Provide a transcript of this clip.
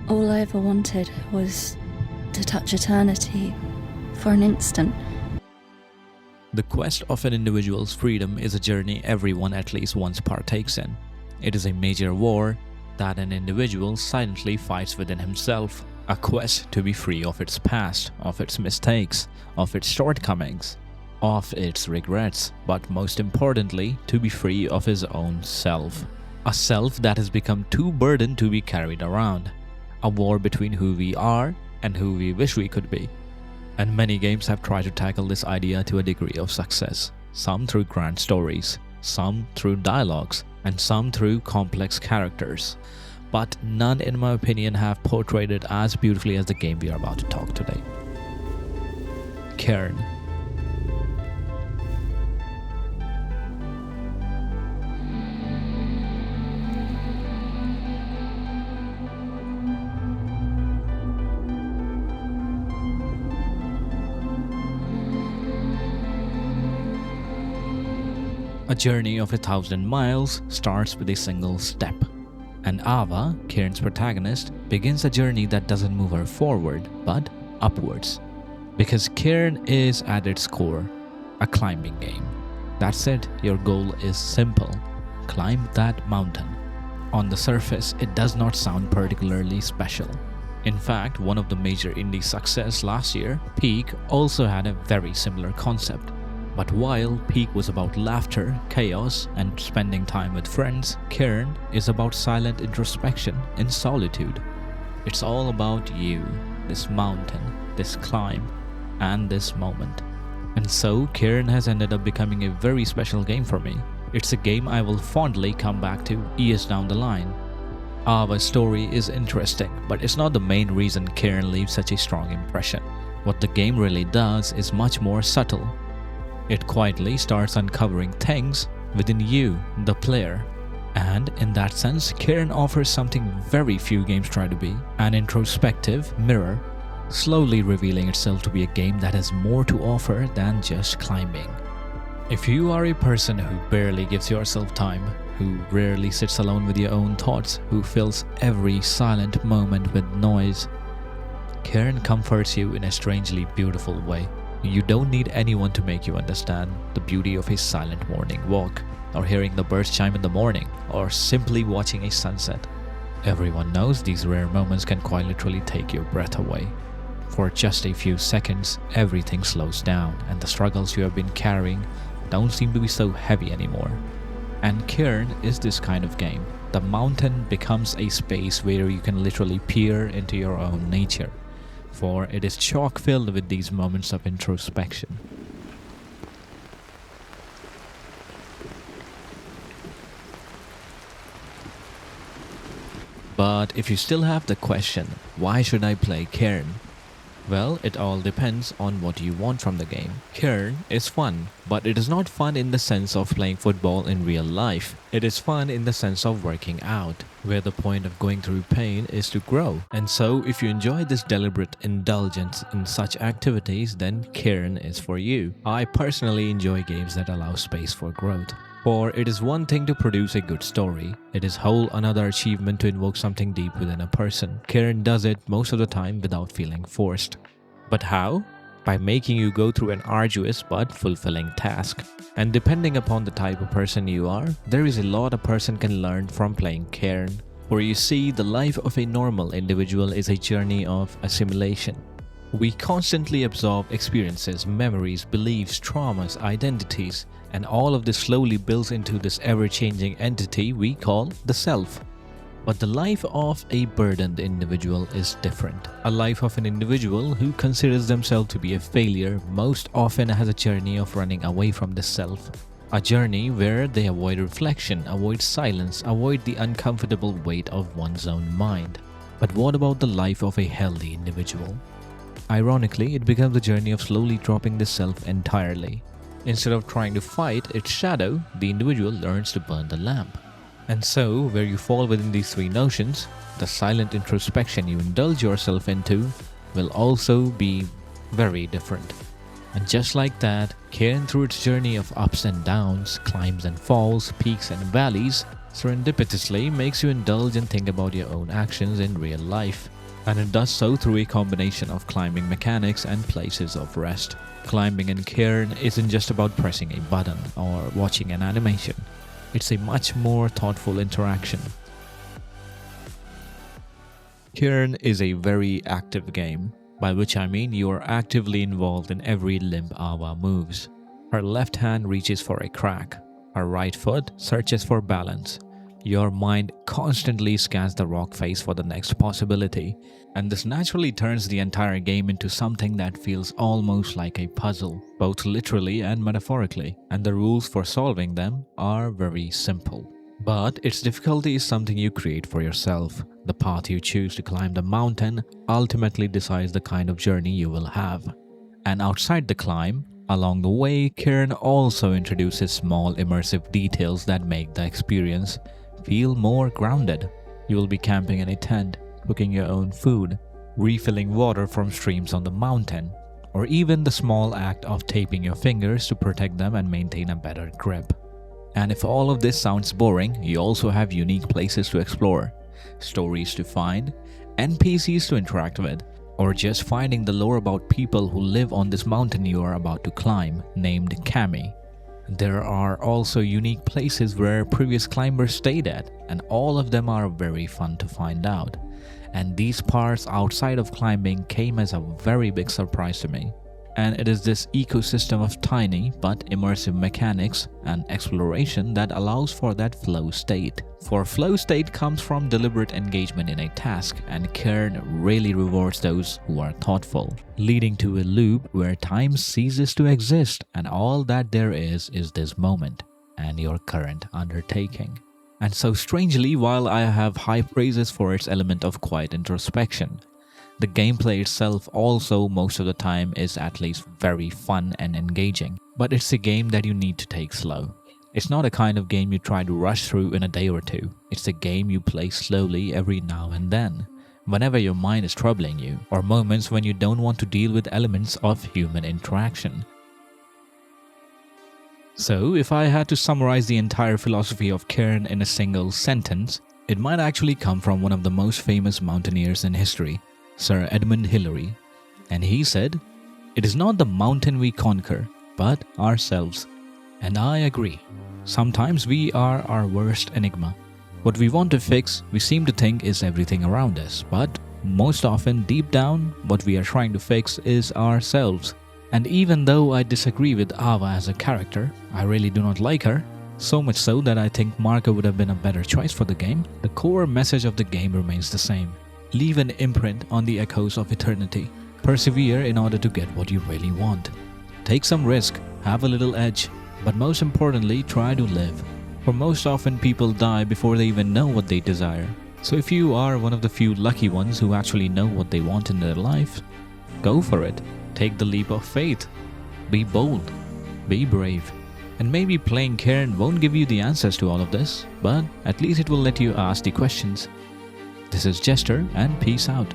All I ever wanted was to touch eternity for an instant. The quest of an individual's freedom is a journey everyone at least once partakes in. It is a major war that an individual silently fights within himself, a quest to be free of its past, of its mistakes, of its shortcomings, of its regrets, but most importantly, to be free of his own self. A self that has become too burdened to be carried around. A war between who we are and who we wish we could be. And many games have tried to tackle this idea to a degree of success, some through grand stories, some through dialogues, and some through complex characters. But none, in my opinion, have portrayed it as beautifully as the game we are about to talk today. Cairn. A journey of 1,000 miles starts with a single step. And Ava, Cairn's protagonist, begins a journey that doesn't move her forward, but upwards. Because Cairn is at its core a climbing game. That's it, your goal is simple. Climb that mountain. On the surface, it does not sound particularly special. In fact, one of the major indie success last year, Peak, also had a very similar concept. But while Peak was about laughter, chaos, and spending time with friends, Cairn is about silent introspection and solitude. It's all about you, this mountain, this climb, and this moment. And so, Cairn has ended up becoming a very special game for me. It's a game I will fondly come back to years down the line. Ava's story is interesting, but it's not the main reason Cairn leaves such a strong impression. What the game really does is much more subtle. It quietly starts uncovering things within you, the player. And in that sense, Cairn offers something very few games try to be, an introspective mirror, slowly revealing itself to be a game that has more to offer than just climbing. If you are a person who barely gives yourself time, who rarely sits alone with your own thoughts, who fills every silent moment with noise, Cairn comforts you in a strangely beautiful way. You don't need anyone to make you understand the beauty of a silent morning walk, or hearing the birds chime in the morning, or simply watching a sunset. Everyone knows these rare moments can quite literally take your breath away. For just a few seconds, everything slows down, and the struggles you have been carrying don't seem to be so heavy anymore. And Cairn is this kind of game. The mountain becomes a space where you can literally peer into your own nature, for it is chock-filled with these moments of introspection. But if you still have the question, why should I play Cairn? Well, it all depends on what you want from the game. Cairn is fun, but it is not fun in the sense of playing football in real life. It is fun in the sense of working out, where the point of going through pain is to grow. And so, if you enjoy this deliberate indulgence in such activities, then Cairn is for you. I personally enjoy games that allow space for growth. For it is one thing to produce a good story, it is whole another achievement to invoke something deep within a person. Cairn does it most of the time without feeling forced. But how? By making you go through an arduous but fulfilling task. And depending upon the type of person you are, there is a lot a person can learn from playing Cairn. For you see, the life of a normal individual is a journey of assimilation. We constantly absorb experiences, memories, beliefs, traumas, identities, and all of this slowly builds into this ever-changing entity we call the self. But the life of a burdened individual is different. A life of an individual who considers themselves to be a failure most often has a journey of running away from the self. A journey where they avoid reflection, avoid silence, avoid the uncomfortable weight of one's own mind. But what about the life of a healthy individual? Ironically, it becomes a journey of slowly dropping the self entirely. Instead of trying to fight its shadow, the individual learns to burn the lamp. And so, where you fall within these three notions, the silent introspection you indulge yourself into will also be very different. And just like that, Cairn, through its journey of ups and downs, climbs and falls, peaks and valleys, serendipitously makes you indulge and think about your own actions in real life. And it does so through a combination of climbing mechanics and places of rest. Climbing in Cairn isn't just about pressing a button or watching an animation. It's a much more thoughtful interaction. Cairn is a very active game, by which I mean you are actively involved in every limb Ava moves. Her left hand reaches for a crack, her right foot searches for balance. Your mind constantly scans the rock face for the next possibility, and this naturally turns the entire game into something that feels almost like a puzzle, both literally and metaphorically, and the rules for solving them are very simple. But its difficulty is something you create for yourself. The path you choose to climb the mountain ultimately decides the kind of journey you will have. And outside the climb, along the way, Cairn also introduces small immersive details that make the experience feel more grounded. You will be camping in a tent, cooking your own food, refilling water from streams on the mountain, or even the small act of taping your fingers to protect them and maintain a better grip. And if all of this sounds boring, you also have unique places to explore, stories to find, NPCs to interact with, or just finding the lore about people who live on this mountain you are about to climb, named Kami. There are also unique places where previous climbers stayed at, and all of them are very fun to find out. And these parts outside of climbing came as a very big surprise to me. And it is this ecosystem of tiny but immersive mechanics and exploration that allows for that flow state. For flow state comes from deliberate engagement in a task, and Cairn really rewards those who are thoughtful, leading to a loop where time ceases to exist and all that there is this moment and your current undertaking. And so strangely, while I have high praises for its element of quiet introspection, the gameplay itself also most of the time is at least very fun and engaging, but it's a game that you need to take slow. It's not a kind of game you try to rush through in a day or two. It's a game you play slowly every now and then, whenever your mind is troubling you, or moments when you don't want to deal with elements of human interaction. So, if I had to summarize the entire philosophy of Cairn in a single sentence, it might actually come from one of the most famous mountaineers in history, Sir Edmund Hillary, and he said, "It is not the mountain we conquer, but ourselves." And I agree. Sometimes we are our worst enigma. What we want to fix, we seem to think is everything around us, but most often deep down, what we are trying to fix is ourselves. And even though I disagree with Ava as a character, I really do not like her, so much so that I think Marco would have been a better choice for the game, the core message of the game remains the same. Leave an imprint on the echoes of eternity. Persevere in order to get what you really want. Take some risk, have a little edge, but most importantly, try to live. For most often people die before they even know what they desire. So if you are one of the few lucky ones who actually know what they want in their life, go for it. Take the leap of faith. Be bold. Be brave. And maybe playing Cairn won't give you the answers to all of this, but at least it will let you ask the questions. This is Jester, and peace out.